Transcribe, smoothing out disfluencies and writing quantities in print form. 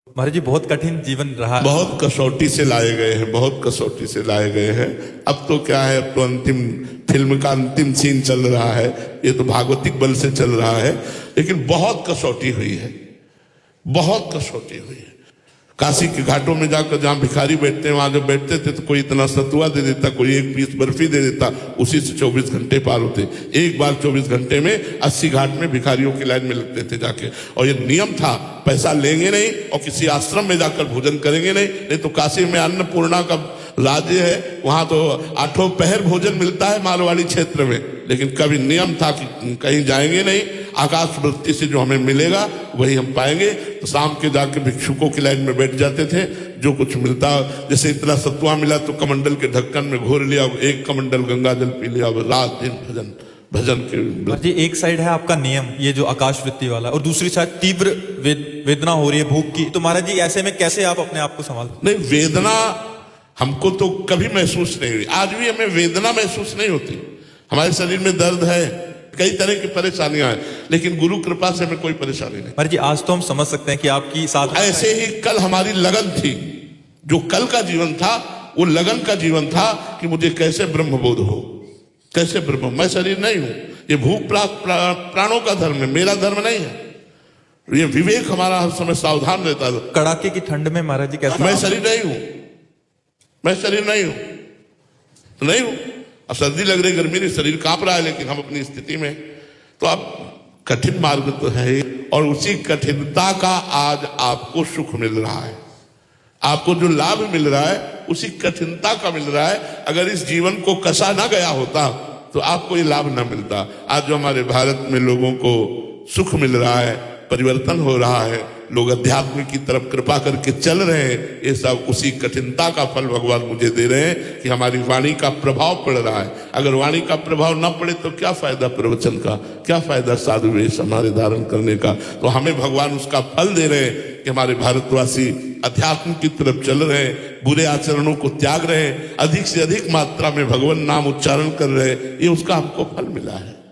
महाराज जी बहुत कठिन जीवन रहा है। बहुत कसौटी से लाए गए हैं, बहुत कसौटी से लाए गए हैं। अब तो क्या है, अब तो अंतिम फिल्म का अंतिम सीन चल रहा है, ये तो भागवतिक बल से चल रहा है, लेकिन बहुत कसौटी हुई है, बहुत कसौटी हुई है। काशी के घाटों में जाकर जहां भिखारी बैठते हैं, वहां जब बैठते थे तो कोई इतना सतुआ दे देता, कोई एक पीस बर्फी दे देता, उसी से 24 घंटे पार होते। एक बार 24 घंटे में 80 घाट में भिखारियों की लाइन में लगते थे जाके। और ये नियम था, पैसा लेंगे नहीं और किसी आश्रम में जाकर भोजन करेंगे नहीं तो काशी में अन्नपूर्णा का राज्य है, वहां तो 8 पहर भोजन मिलता है मारवाड़ी क्षेत्र में। लेकिन कभी नियम था कि कहीं जाएंगे नहीं, आकाश वृत्ति से जो हमें मिलेगा वही हम पाएंगे। तो शाम के जाके भिक्षुकों की लाइन में बैठ जाते थे, जो कुछ मिलता, जैसे इतना सत्वा मिला तो कमंडल के ढक्कन में घोर लिया, एक कमंडल गंगा जल पी लिया, रात दिन भजन के। जी एक साइड है आपका नियम, ये जो आकाश वृत्ति वाला, और दूसरी साइड तीव्र वेदना हो रही है भूख की। तो महाराज जी ऐसे में कैसे आप अपने आप को संभालते? नहीं, वेदना हमको तो कभी महसूस नहीं हुई, आज भी हमें वेदना महसूस नहीं होती। हमारे शरीर में दर्द है, कई तरह की परेशानियां हैं, लेकिन गुरु कृपा से हमें कोई परेशानी नहीं। महाराज जी आज तो हम समझ सकते हैं कि आपकी साथ ऐसे ही कल हमारी लगन थी, जो कल का जीवन था वो लगन का जीवन था कि मुझे कैसे ब्रह्मबोध हो, कैसे ब्रह्म। मैं शरीर नहीं हूं, ये भूख प्राणों का धर्म है, मेरा धर्म नहीं है। ये विवेक हमारा हर समय सावधान रहता है। कड़ाके की ठंड में महाराज जी कैसे? मैं शरीर नहीं हूं, मैं शरीर नहीं हूं, नहीं हूं। अब सर्दी लग रही, गर्मी नहीं, शरीर कांप रहा है, लेकिन हम अपनी स्थिति में। तो अब कठिन मार्ग तो है, और उसी कठिनता का आज आपको सुख मिल रहा है, आपको जो लाभ मिल रहा है उसी कठिनता का मिल रहा है। अगर इस जीवन को कसा ना गया होता तो आपको ये लाभ ना मिलता। आज जो हमारे भारत में लोगों को सुख मिल रहा है, परिवर्तन हो रहा है, लोग अध्यात्म की तरफ कृपा करके चल रहे हैं, ये सब उसी कठिनता का फल भगवान मुझे दे रहे हैं कि हमारी वाणी का प्रभाव पड़ रहा है। अगर वाणी का प्रभाव न पड़े तो क्या फायदा प्रवचन का, क्या फायदा साधु वेश हमारे धारण करने का। तो हमें भगवान उसका फल दे रहे हैं कि हमारे भारतवासी अध्यात्म की तरफ चल रहे हैं, बुरे आचरणों को त्याग रहे हैं, अधिक से अधिक मात्रा में भगवान नाम उच्चारण कर रहे हैं, ये उसका हमको फल मिला है।